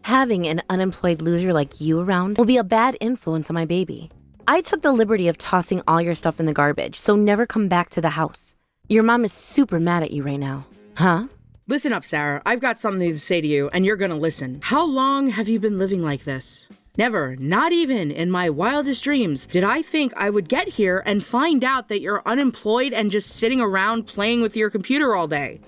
Having an unemployed loser like you around will be a bad influence on my baby. I took the liberty of tossing all your stuff in the garbage, so never come back to the house. Your mom is super mad at you right now. Huh? Listen up, Sarah. I've got something to say to you, and you're gonna listen. How long have you been living like this? Never, not even in my wildest dreams, did I think I would get here and find out that you're unemployed and just sitting around playing with your computer all day.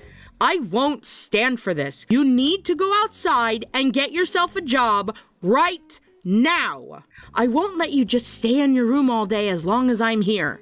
I won't stand for this. You need to go outside and get yourself a job right now. I won't let you just stay in your room all day as long as I'm here.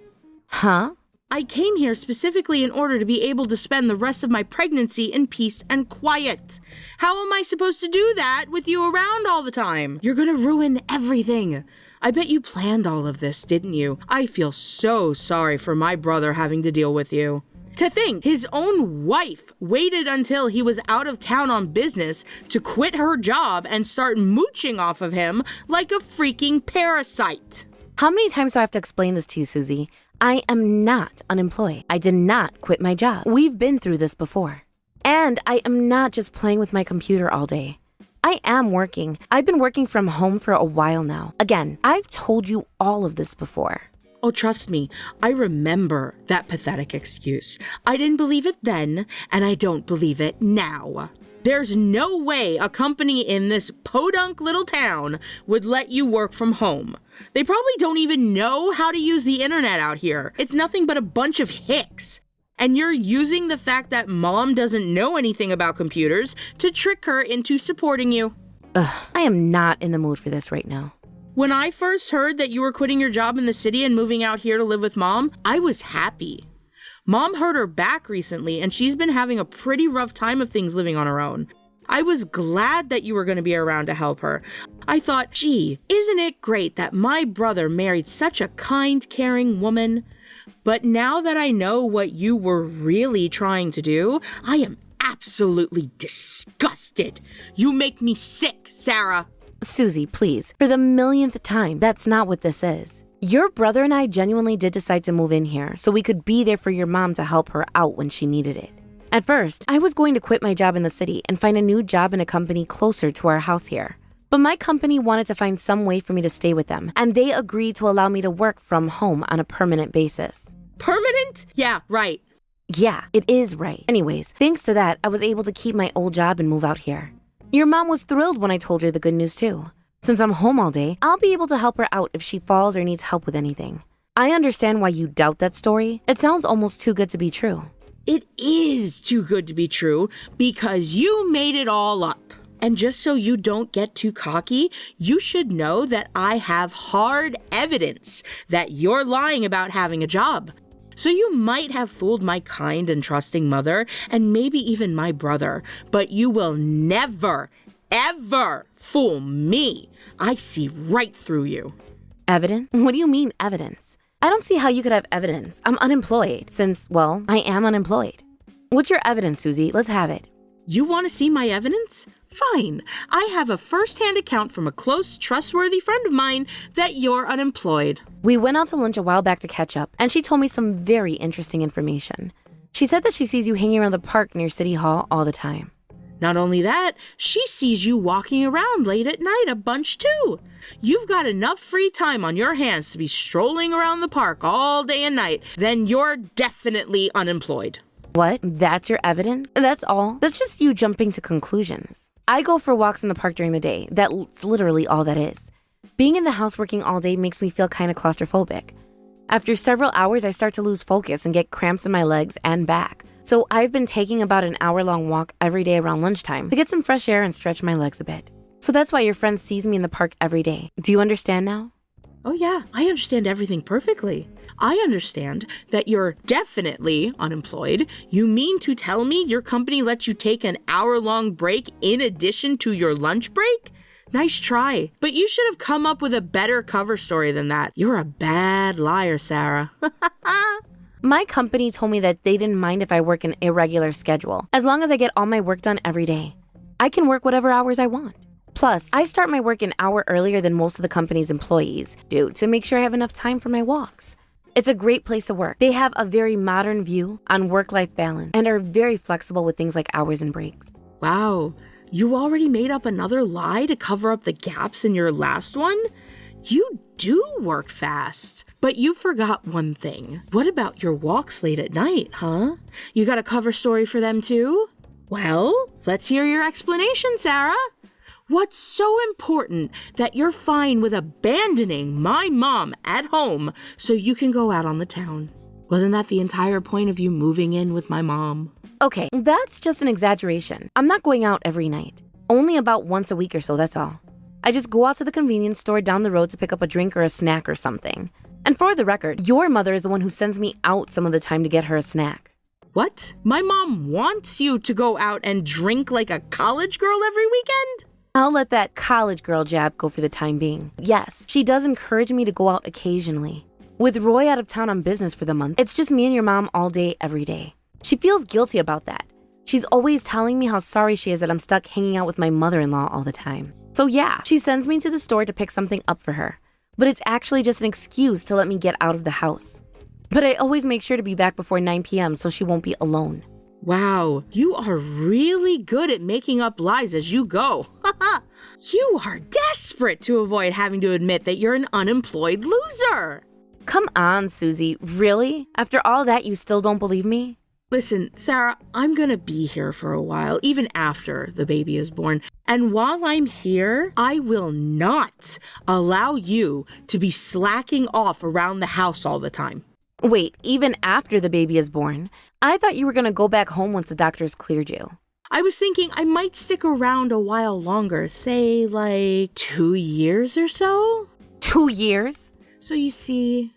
Huh? I came here specifically in order to be able to spend the rest of my pregnancy in peace and quiet. How am I supposed to do that with you around all the time? You're gonna ruin everything. I bet you planned all of this, didn't you? I feel so sorry for my brother having to deal with you. To think, his own wife waited until he was out of town on business to quit her job and start mooching off of him like a freaking parasite. How many times do I have to explain this to you, Susie? I am not unemployed. I did not quit my job. We've been through this before. And I am not just playing with my computer all day. I am working. I've been working from home for a while now. Again, I've told you all of this before. Oh, trust me, I remember that pathetic excuse. I didn't believe it then, and I don't believe it now. There's no way a company in this podunk little town would let you work from home. They probably don't even know how to use the internet out here. It's nothing but a bunch of hicks. And you're using the fact that mom doesn't know anything about computers to trick her into supporting you. I am not in the mood for this right now. When I first heard that you were quitting your job in the city and moving out here to live with mom, I was happy. Mom hurt her back recently, and she's been having a pretty rough time of things living on her own. I was glad that you were going to be around to help her. I thought, gee, isn't it great that my brother married such a kind, caring woman? But now that I know what you were really trying to do, I am absolutely disgusted. You make me sick, Sarah. Susie, please, for the millionth time, that's not what this is. Your brother and I genuinely did decide to move in here so we could be there for your mom to help her out when she needed it. At first, I was going to quit my job in the city and find a new job in a company closer to our house here. But my company wanted to find some way for me to stay with them, and they agreed to allow me to work from home on a permanent basis. Permanent? Yeah, right. Yeah, it is right. Anyways, thanks to that, I was able to keep my old job and move out here. Your mom was thrilled when I told her the good news too. Since I'm home all day, I'll be able to help her out if she falls or needs help with anything. I understand why you doubt that story. It sounds almost too good to be true. It is too good to be true because you made it all up. And just so you don't get too cocky, you should know that I have hard evidence that you're lying about having a job. So you might have fooled my kind and trusting mother and maybe even my brother, but you will never, ever fool me. I see right through you. Evidence? What do you mean evidence? I don't see how you could have evidence. I'm unemployed since, well, I am unemployed. What's your evidence, Susie? Let's have it. You want to see my evidence? Fine. I have a first-hand account from a close, trustworthy friend of mine that you're unemployed. We went out to lunch a while back to catch up, and she told me some very interesting information. She said that she sees you hanging around the park near City Hall all the time. Not only that, she sees you walking around late at night a bunch too. You've got enough free time on your hands to be strolling around the park all day and night. Then you're definitely unemployed. What? That's your evidence? That's all? That's just you jumping to conclusions. I go for walks in the park during the day. That's literally all that is. Being in the house working all day makes me feel kind of claustrophobic. After several hours, I start to lose focus and get cramps in my legs and back. So I've been taking about an hour-long walk every day around lunchtime to get some fresh air and stretch my legs a bit. So that's why your friend sees me in the park every day. Do you understand now? Oh yeah, I understand everything perfectly. I understand that you're definitely unemployed. You mean to tell me your company lets you take an hour-long break in addition to your lunch break? Nice try, but you should have come up with a better cover story than that. You're a bad liar, Sarah. My company told me that they didn't mind if I work an irregular schedule, as long as I get all my work done every day. I can work whatever hours I want. Plus, I start my work an hour earlier than most of the company's employees do to make sure I have enough time for my walks. It's a great place to work. They have a very modern view on work-life balance and are very flexible with things like hours and breaks. Wow, You already made up another lie to cover up the gaps in your last one? You do work fast. But you forgot one thing. What about your walks late at night, huh? You got a cover story for them too? Well, let's hear your explanation, Sarah. What's so important that you're fine with abandoning my mom at home so you can go out on the town? Wasn't that the entire point of you moving in with my mom? Okay, that's just an exaggeration. I'm not going out every night. Only about once a week or so, that's all. I just go out to the convenience store down the road to pick up a drink or a snack or something. And for the record, your mother is the one who sends me out some of the time to get her a snack. What? My mom wants you to go out and drink like a college girl every weekend? I'll let that college girl jab go for the time being. Yes, she does encourage me to go out occasionally. With Roy out of town on business for the month, it's just me and your mom all day, every day. She feels guilty about that. She's always telling me how sorry she is that I'm stuck hanging out with my mother-in-law all the time. So yeah, she sends me to the store to pick something up for her. But it's actually just an excuse to let me get out of the house. But I always make sure to be back before 9 p.m. so she won't be alone. Wow, you are really good at making up lies as you go. You are desperate to avoid having to admit that you're an unemployed loser. Come on, Susie. Really? After all that, you still don't believe me? Listen, Sarah, I'm gonna be here for a while, even after the baby is born. And while I'm here, I will not allow you to be slacking off around the house all the time. Wait, even after the baby is born? I thought you were going to go back home once the doctors cleared you. I was thinking I might stick around a while longer, say like 2 years or so. 2 years? So you see,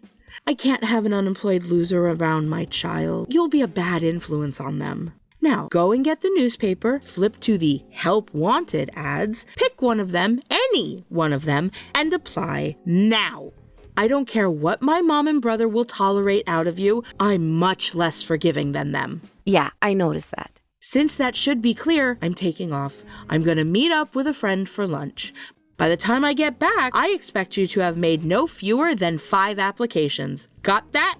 I can't have an unemployed loser around my child. You'll be a bad influence on them. Now, go and get the newspaper, flip to the Help Wanted ads, pick one of them, any one of them, and apply now. I don't care what my mom and brother will tolerate out of you. I'm much less forgiving than them. Yeah, I noticed that. Since that should be clear, I'm taking off. I'm going to meet up with a friend for lunch. By the time I get back, I expect you to have made no fewer than 5 applications. Got that?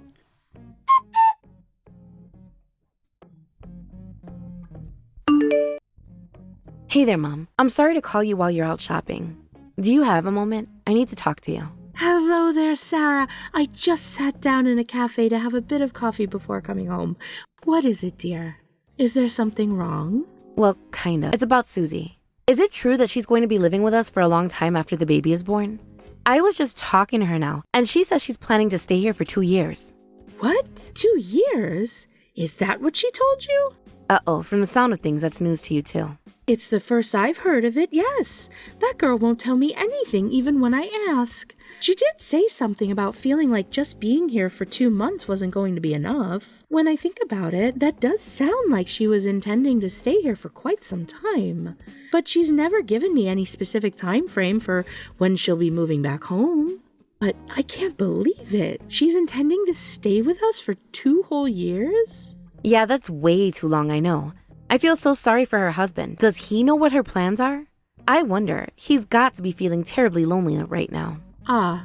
Hey there, Mom. I'm sorry to call you while you're out shopping. Do you have a moment? I need to talk to you. Hello there, Sarah. I just sat down in a cafe to have a bit of coffee before coming home. What is it, dear? Is there something wrong? Well, kind of. It's about Susie. Is it true that she's going to be living with us for a long time after the baby is born? I was just talking to her now, and she says she's planning to stay here for 2 years. What? 2 years? Is that what she told you? Uh-oh, from the sound of things, that's news to you too. It's the first I've heard of it, yes. That girl won't tell me anything even when I ask. She did say something about feeling like just being here for 2 months wasn't going to be enough. When I think about it, that does sound like she was intending to stay here for quite some time. But she's never given me any specific time frame for when she'll be moving back home. But I can't believe it. She's intending to stay with us for 2 whole years? Yeah, that's way too long, I know. I feel so sorry for her husband. Does he know what her plans are? I wonder. He's got to be feeling terribly lonely right now.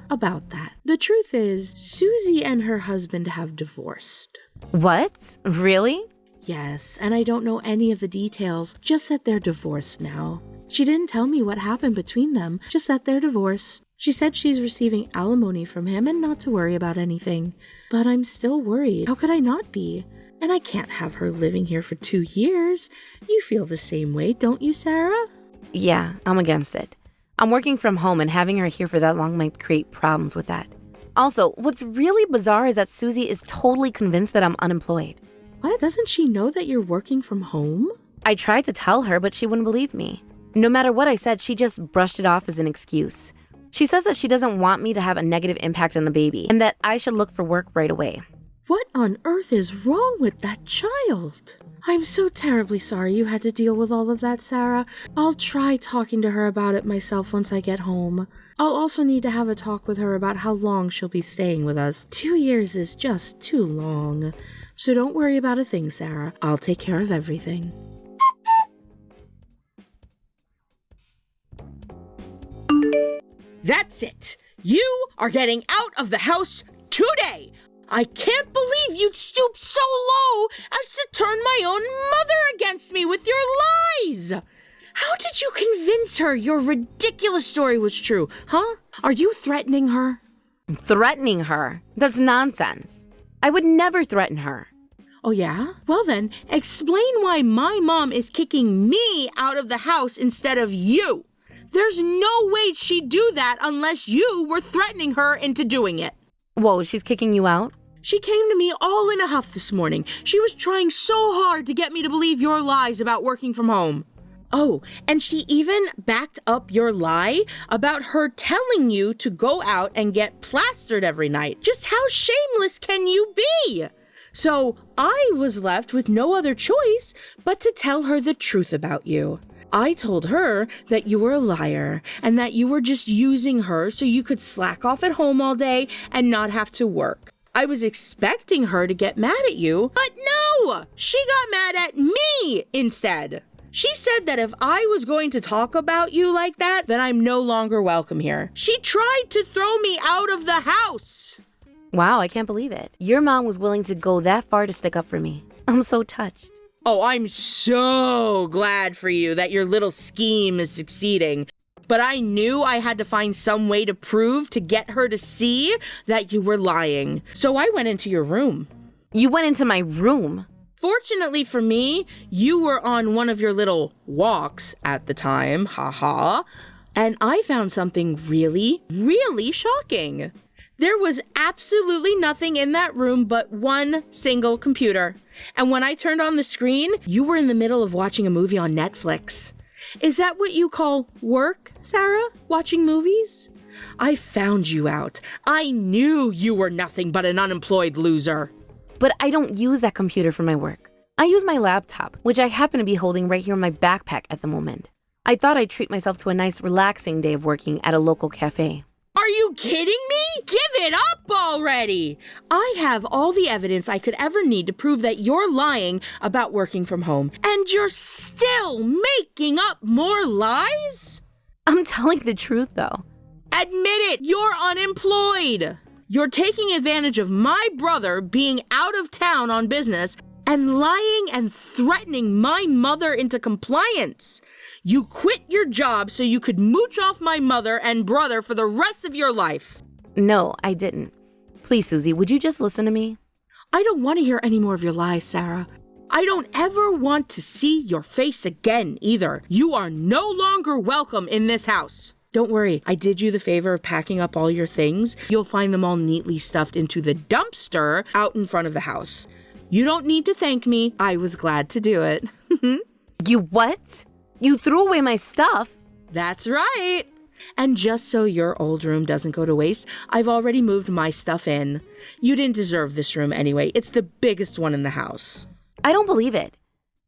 About that. The truth is, Susie and her husband have divorced. What? Really? Yes, and I don't know any of the details, just that they're divorced now. She didn't tell me what happened between them, just that they're divorced. She said she's receiving alimony from him and not to worry about anything. But I'm still worried. How could I not be? And I can't have her living here for 2 years. You feel the same way, don't you, Sarah? Yeah, I'm against it. I'm working from home, and having her here for that long might create problems with that. Also, what's really bizarre is that Susie is totally convinced that I'm unemployed. What? Doesn't she know that you're working from home? I tried to tell her, but she wouldn't believe me. No matter what I said, she just brushed it off as an excuse. She says that she doesn't want me to have a negative impact on the baby, and that I should look for work right away. What on earth is wrong with that child? I'm so terribly sorry you had to deal with all of that, Sarah. I'll try talking to her about it myself once I get home. I'll also need to have a talk with her about how long she'll be staying with us. 2 years is just too long. So don't worry about a thing, Sarah. I'll take care of everything. That's it. You are getting out of the house today. I can't believe you'd stoop so low as to turn my own mother against me with your lies. How did you convince her your ridiculous story was true, huh? Are you threatening her? Threatening her? That's nonsense. I would never threaten her. Oh yeah? Well then, explain why my mom is kicking me out of the house instead of you. There's no way she'd do that unless you were threatening her into doing it. Whoa, she's kicking you out? She came to me all in a huff this morning. She was trying so hard to get me to believe your lies about working from home. Oh, and she even backed up your lie about her telling you to go out and get plastered every night. Just how shameless can you be? So I was left with no other choice but to tell her the truth about you. I told her that you were a liar and that you were just using her so you could slack off at home all day and not have to work. I was expecting her to get mad at you, but no! She got mad at me instead. She said that if I was going to talk about you like that, then I'm no longer welcome here. She tried to throw me out of the house. Wow, I can't believe it. Your mom was willing to go that far to stick up for me. I'm so touched. Oh, I'm so glad for you that your little scheme is succeeding. But I knew I had to find some way to prove to get her to see that you were lying. So I went into your room. You went into my room? Fortunately for me, you were on one of your little walks at the time, haha, and I found something really, really shocking. There was absolutely nothing in that room but one single computer. And when I turned on the screen, you were in the middle of watching a movie on Netflix. Is that what you call work, Sarah? Watching movies? I found you out. I knew you were nothing but an unemployed loser. But I don't use that computer for my work. I use my laptop, which I happen to be holding right here in my backpack at the moment. I thought I'd treat myself to a nice, relaxing day of working at a local cafe. Are you kidding me? Give it up already! I have all the evidence I could ever need to prove that you're lying about working from home, and you're still making up more lies? I'm telling the truth, though. Admit it, you're unemployed. You're taking advantage of my brother being out of town on business and lying and threatening my mother into compliance. You quit your job so you could mooch off my mother and brother for the rest of your life. No, I didn't. Please, Susie, would you just listen to me? I don't want to hear any more of your lies, Sarah. I don't ever want to see your face again either. You are no longer welcome in this house. Don't worry, I did you the favor of packing up all your things. You'll find them all neatly stuffed into the dumpster out in front of the house. You don't need to thank me. I was glad to do it. You what? You threw away my stuff? That's right. And just so your old room doesn't go to waste, I've already moved my stuff in. You didn't deserve this room anyway. It's the biggest one in the house. I don't believe it.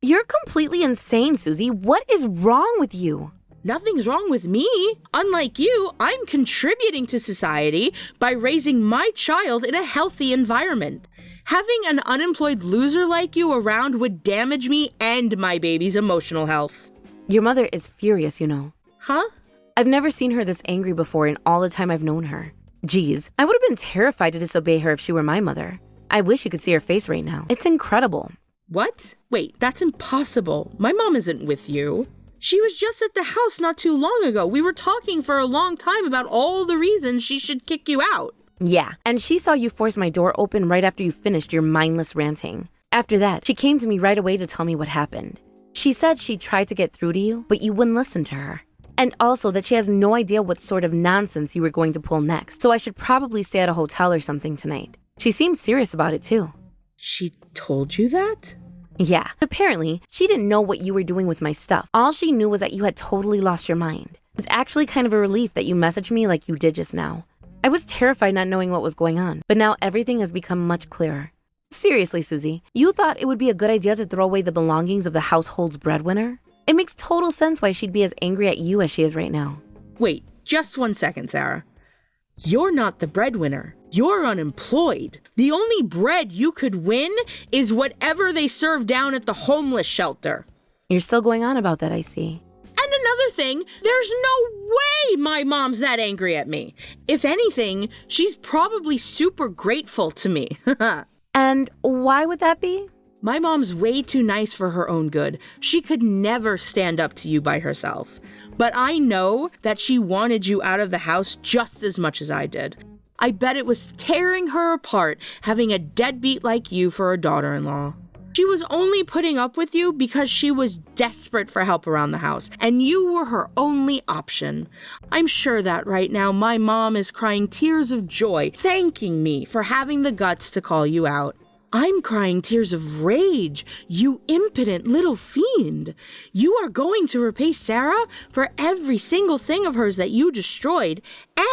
You're completely insane, Susie. What is wrong with you? Nothing's wrong with me. Unlike you, I'm contributing to society by raising my child in a healthy environment. Having an unemployed loser like you around would damage me and my baby's emotional health. Your mother is furious, you know. Huh? I've never seen her this angry before in all the time I've known her. Geez, I would have been terrified to disobey her if she were my mother. I wish you could see her face right now. It's incredible. What? Wait, that's impossible. My mom isn't with you. She was just at the house not too long ago. We were talking for a long time about all the reasons she should kick you out. Yeah, and she saw you force my door open right after you finished your mindless ranting. After that, she came to me right away to tell me what happened. She said she tried to get through to you, but you wouldn't listen to her. And also that she has no idea what sort of nonsense you were going to pull next, so I should probably stay at a hotel or something tonight. She seemed serious about it too. She told you that? Yeah, apparently, she didn't know what you were doing with my stuff. All she knew was that you had totally lost your mind. It's actually kind of a relief that you messaged me like you did just now. I was terrified not knowing what was going on, but now everything has become much clearer. Seriously, Susie, you thought it would be a good idea to throw away the belongings of the household's breadwinner? It makes total sense why she'd be as angry at you as she is right now. Wait, just 1 second, Sarah. You're not the breadwinner. You're unemployed. The only bread you could win is whatever they serve down at the homeless shelter. You're still going on about that, I see. And another thing, there's no way my mom's that angry at me. If anything, she's probably super grateful to me. And why would that be? My mom's way too nice for her own good. She could never stand up to you by herself. But I know that she wanted you out of the house just as much as I did. I bet it was tearing her apart having a deadbeat like you for a daughter-in-law. She was only putting up with you because she was desperate for help around the house, and you were her only option. I'm sure that right now my mom is crying tears of joy, thanking me for having the guts to call you out. I'm crying tears of rage, you impotent little fiend. You are going to repay Sarah for every single thing of hers that you destroyed,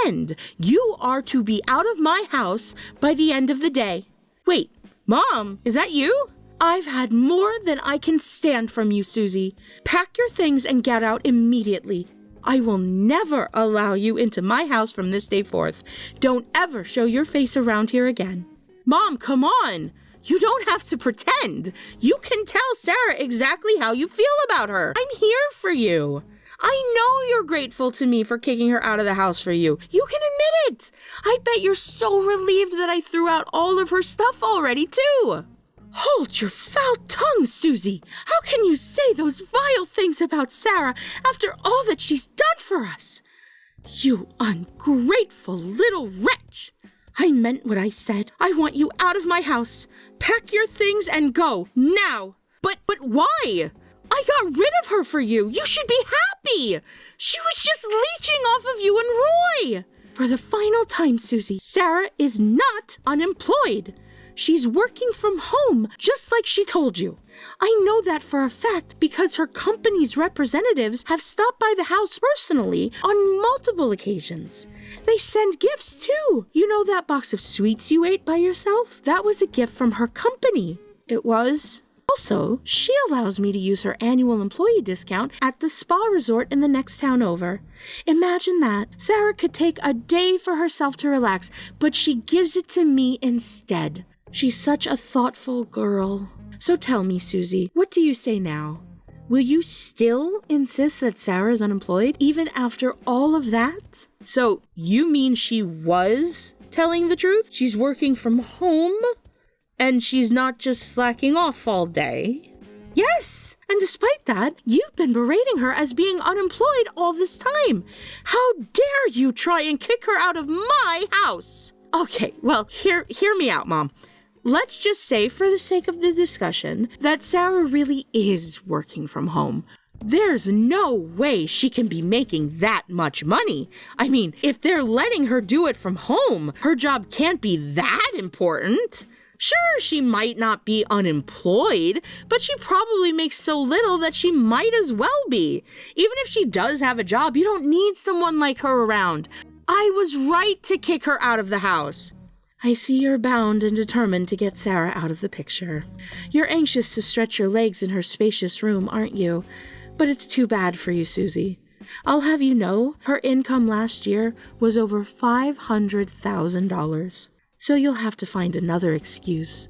and you are to be out of my house by the end of the day. Wait, Mom, is that you? I've had more than I can stand from you, Susie. Pack your things and get out immediately. I will never allow you into my house from this day forth. Don't ever show your face around here again. Mom, come on! You don't have to pretend. You can tell Sarah exactly how you feel about her. I'm here for you. I know you're grateful to me for kicking her out of the house for you. You can admit it. I bet you're so relieved that I threw out all of her stuff already, too. Hold your foul tongue, Susie. How can you say those vile things about Sarah after all that she's done for us? You ungrateful little wretch. I meant what I said. I want you out of my house. Pack your things and go, now. But why? I got rid of her for you. You should be happy. She was just leeching off of you and Roy. For the final time, Susie, Sarah is not unemployed. She's working from home, just like she told you. I know that for a fact because her company's representatives have stopped by the house personally on multiple occasions. They send gifts too. You know that box of sweets you ate by yourself? That was a gift from her company. It was. Also, she allows me to use her annual employee discount at the spa resort in the next town over. Imagine that. Sarah could take a day for herself to relax, but she gives it to me instead. She's such a thoughtful girl. So tell me, Susie, what do you say now? Will you still insist that Sarah is unemployed, even after all of that? So, you mean she was telling the truth? She's working from home, and she's not just slacking off all day? Yes, and despite that, you've been berating her as being unemployed all this time. How dare you try and kick her out of my house? Okay, well, hear me out, Mom. Let's just say, for the sake of the discussion, that Sarah really is working from home. There's no way she can be making that much money. I mean, if they're letting her do it from home, her job can't be that important. Sure, she might not be unemployed, but she probably makes so little that she might as well be. Even if she does have a job, you don't need someone like her around. I was right to kick her out of the house. I see you're bound and determined to get Sarah out of the picture. You're anxious to stretch your legs in her spacious room, aren't you? But it's too bad for you, Susie. I'll have you know, her income last year was over $500,000. So you'll have to find another excuse.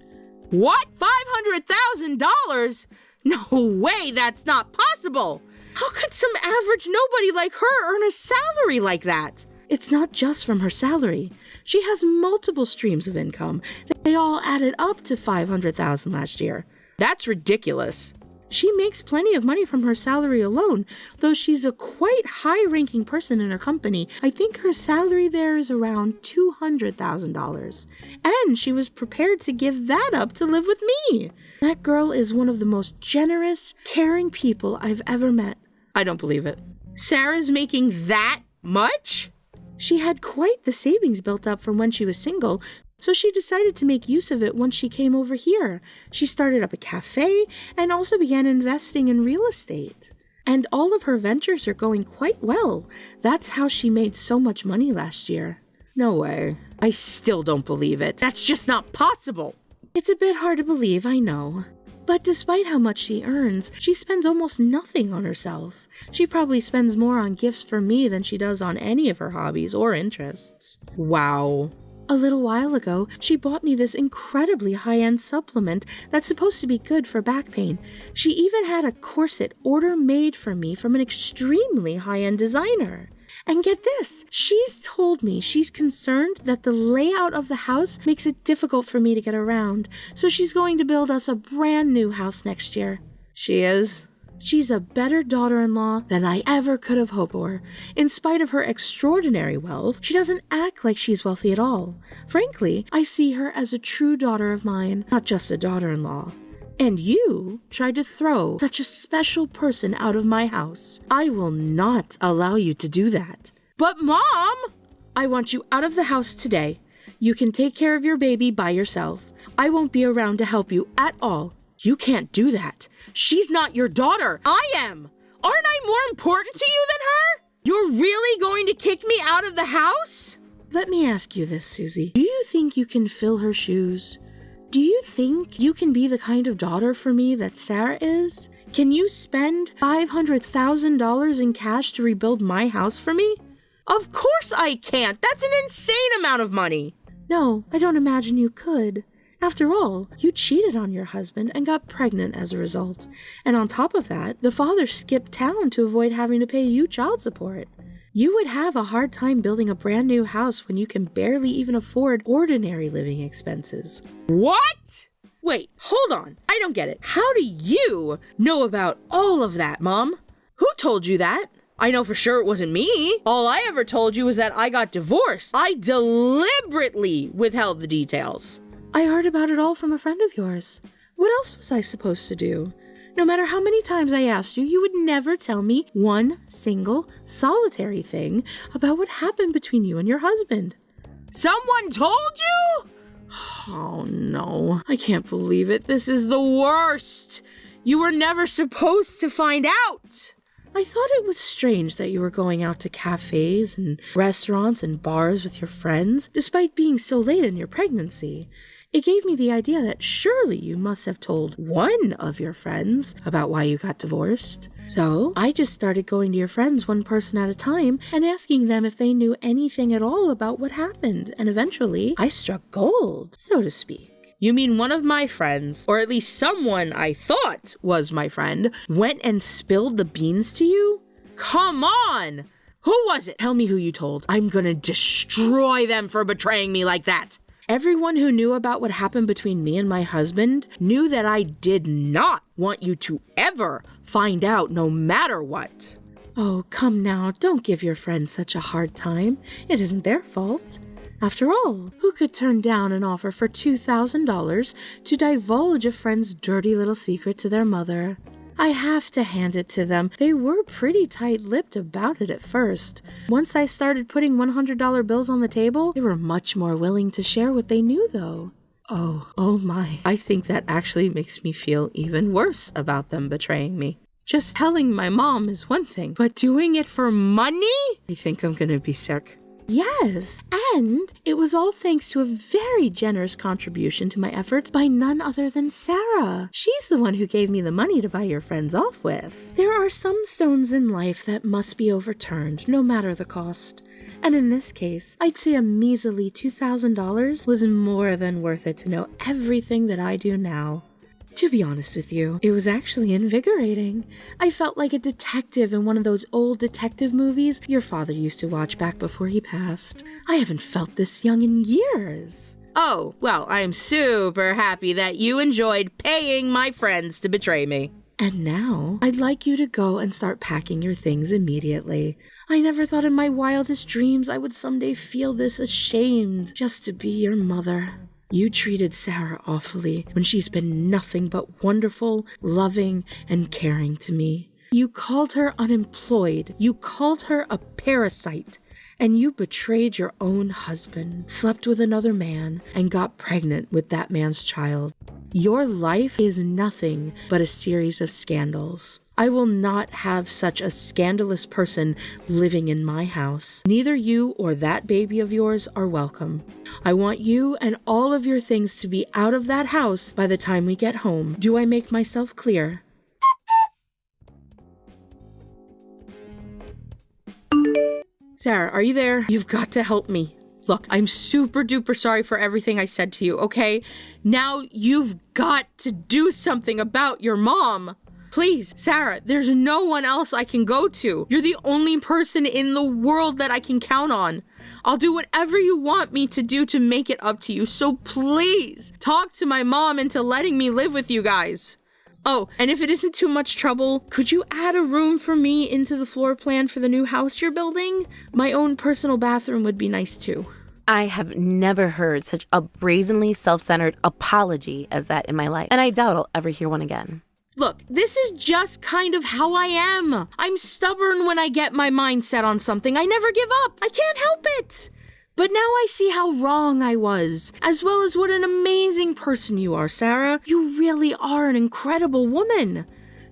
What? $500,000? No way, that's not possible! How could some average nobody like her earn a salary like that? It's not just from her salary. She has multiple streams of income. They all added up to $500,000 last year. That's ridiculous. She makes plenty of money from her salary alone, though she's a quite high-ranking person in her company. I think her salary there is around $200,000. And she was prepared to give that up to live with me. That girl is one of the most generous, caring people I've ever met. I don't believe it. Sarah's making that much? She had quite the savings built up from when she was single, so she decided to make use of it once she came over here. She started up a cafe and also began investing in real estate. And all of her ventures are going quite well. That's how she made so much money last year. No way. I still don't believe it. That's just not possible. It's a bit hard to believe, I know. But despite how much she earns, she spends almost nothing on herself. She probably spends more on gifts for me than she does on any of her hobbies or interests. Wow. A little while ago, she bought me this incredibly high-end supplement that's supposed to be good for back pain. She even had a corset order-made for me from an extremely high-end designer. And get this, she's told me she's concerned that the layout of the house makes it difficult for me to get around, so she's going to build us a brand new house next year. She is? She's a better daughter-in-law than I ever could have hoped for. In spite of her extraordinary wealth, she doesn't act like she's wealthy at all. Frankly, I see her as a true daughter of mine, not just a daughter-in-law. And you tried to throw such a special person out of my house. I will not allow you to do that. But Mom! I want you out of the house today. You can take care of your baby by yourself. I won't be around to help you at all. You can't do that. She's not your daughter. I am. Aren't I more important to you than her? You're really going to kick me out of the house? Let me ask you this, Susie. Do you think you can fill her shoes? Do you think you can be the kind of daughter for me that Sarah is? Can you spend $500,000 in cash to rebuild my house for me? Of course I can't. That's an insane amount of money. No, I don't imagine you could. After all, you cheated on your husband and got pregnant as a result. And on top of that, the father skipped town to avoid having to pay you child support. You would have a hard time building a brand new house when you can barely even afford ordinary living expenses. What? Wait, hold on. I don't get it. How do you know about all of that, Mom? Who told you that? I know for sure it wasn't me. All I ever told you was that I got divorced. I deliberately withheld the details. I heard about it all from a friend of yours. What else was I supposed to do? No matter how many times I asked you, you would never tell me one single solitary thing about what happened between you and your husband. Someone told you? Oh no, I can't believe it. This is the worst. You were never supposed to find out. I thought it was strange that you were going out to cafes and restaurants and bars with your friends, despite being so late in your pregnancy. It gave me the idea that surely you must have told one of your friends about why you got divorced. So I just started going to your friends one person at a time and asking them if they knew anything at all about what happened. And eventually I struck gold, so to speak. You mean one of my friends, or at least someone I thought was my friend, went and spilled the beans to you? Come on! Who was it? Tell me who you told. I'm gonna destroy them for betraying me like that. Everyone who knew about what happened between me and my husband knew that I did not want you to ever find out, no matter what. Oh, come now, don't give your friends such a hard time. It isn't their fault. After all, who could turn down an offer for $2,000 to divulge a friend's dirty little secret to their mother? I have to hand it to them. They were pretty tight-lipped about it at first. Once I started putting $100 bills on the table, they were much more willing to share what they knew, though. Oh my. I think that actually makes me feel even worse about them betraying me. Just telling my mom is one thing, but doing it for money? I think I'm gonna be sick. Yes, and it was all thanks to a very generous contribution to my efforts by none other than Sarah. She's the one who gave me the money to buy your friends off with. There are some stones in life that must be overturned, no matter the cost. And in this case, I'd say a measly $2,000 was more than worth it to know everything that I do now. To be honest with you, it was actually invigorating. I felt like a detective in one of those old detective movies your father used to watch back before he passed. I haven't felt this young in years. Oh, well, I'm super happy that you enjoyed paying my friends to betray me. And now, I'd like you to go and start packing your things immediately. I never thought in my wildest dreams I would someday feel this ashamed just to be your mother. You treated Sarah awfully when she's been nothing but wonderful, loving, and caring to me. You called her unemployed. You called her a parasite. And you betrayed your own husband, slept with another man, and got pregnant with that man's child. Your life is nothing but a series of scandals. I will not have such a scandalous person living in my house. Neither you or that baby of yours are welcome. I want you and all of your things to be out of that house by the time we get home. Do I make myself clear? Sarah, are you there? You've got to help me. Look, I'm super duper sorry for everything I said to you, okay? Now you've got to do something about your mom. Please, Sarah, there's no one else I can go to. You're the only person in the world that I can count on. I'll do whatever you want me to do to make it up to you, so please talk to my mom into letting me live with you guys. Oh, and if it isn't too much trouble, could you add a room for me into the floor plan for the new house you're building? My own personal bathroom would be nice too. I have never heard such a brazenly self-centered apology as that in my life, and I doubt I'll ever hear one again. Look, this is just kind of how I am. I'm stubborn when I get my mind set on something. I never give up. I can't help it. But now I see how wrong I was, as well as what an amazing person you are, Sarah. You really are an incredible woman.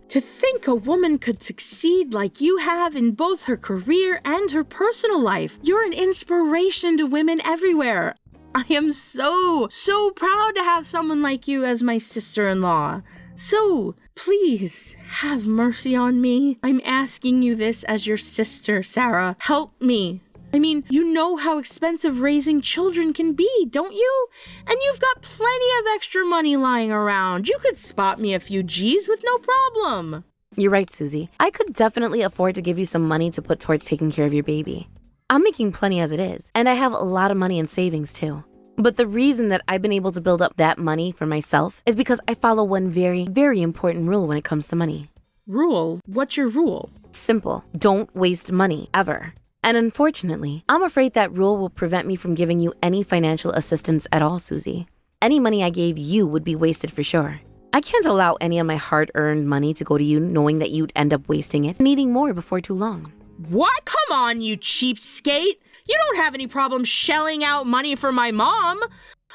To think a woman could succeed like you have in both her career and her personal life. You're an inspiration to women everywhere. I am so proud to have someone like you as my sister-in-law. So, please, have mercy on me. I'm asking you this as your sister, Sarah. Help me. I mean, you know how expensive raising children can be, don't you? And you've got plenty of extra money lying around. You could spot me a few G's with no problem. You're right, Susie. I could definitely afford to give you some money to put towards taking care of your baby. I'm making plenty as it is, and I have a lot of money in savings too. But the reason that I've been able to build up that money for myself is because I follow one very, very important rule when it comes to money. Rule? What's your rule? Simple. Don't waste money, ever. And unfortunately, I'm afraid that rule will prevent me from giving you any financial assistance at all, Susie. Any money I gave you would be wasted for sure. I can't allow any of my hard-earned money to go to you knowing that you'd end up wasting it, needing more before too long. What? Come on, you cheapskate! You don't have any problem shelling out money for my mom.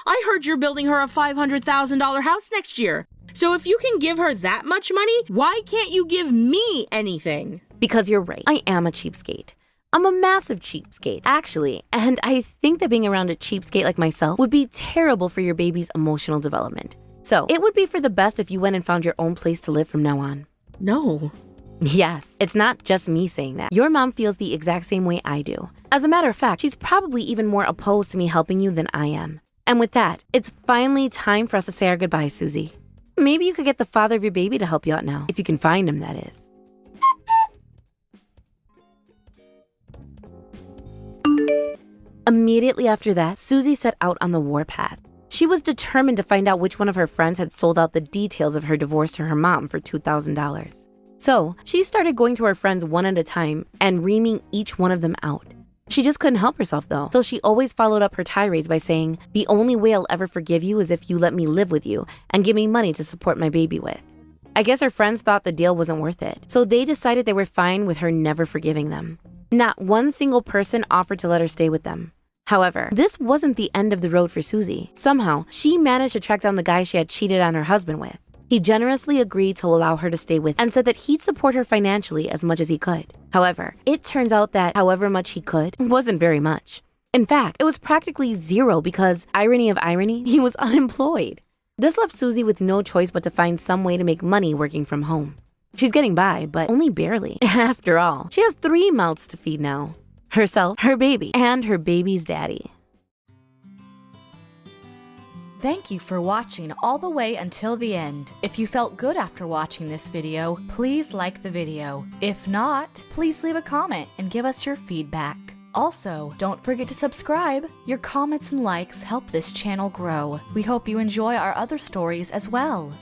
I heard you're building her a $500,000 house next year. So if you can give her that much money, why can't you give me anything? Because you're right. I am a cheapskate. I'm a massive cheapskate, actually. And I think that being around a cheapskate like myself would be terrible for your baby's emotional development. So it would be for the best if you went and found your own place to live from now on. No. Yes, it's not just me saying that. Your mom feels the exact same way I do. As a matter of fact, she's probably even more opposed to me helping you than I am. And with that, it's finally time for us to say our goodbyes, Susie. Maybe you could get the father of your baby to help you out now, if you can find him, that is. Immediately after that, Susie set out on the warpath. She was determined to find out which one of her friends had sold out the details of her divorce to her mom for $2,000. So she started going to her friends one at a time and reaming each one of them out. She just couldn't help herself though, so she always followed up her tirades by saying, "The only way I'll ever forgive you is if you let me live with you and give me money to support my baby with." I guess her friends thought the deal wasn't worth it, so they decided they were fine with her never forgiving them. Not one single person offered to let her stay with them. However, this wasn't the end of the road for Susie. Somehow, she managed to track down the guy she had cheated on her husband with. He generously agreed to allow her to stay with and said that he'd support her financially as much as he could. However, it turns out that however much he could wasn't very much. In fact, it was practically zero because, irony of irony, he was unemployed. This left Susie with no choice but to find some way to make money working from home. She's getting by, but only barely. After all, she has 3 mouths to feed now. Herself, her baby, and her baby's daddy. Thank you for watching all the way until the end. If you felt good after watching this video, please like the video. If not, please leave a comment and give us your feedback. Also, don't forget to subscribe. Your comments and likes help this channel grow. We hope you enjoy our other stories as well.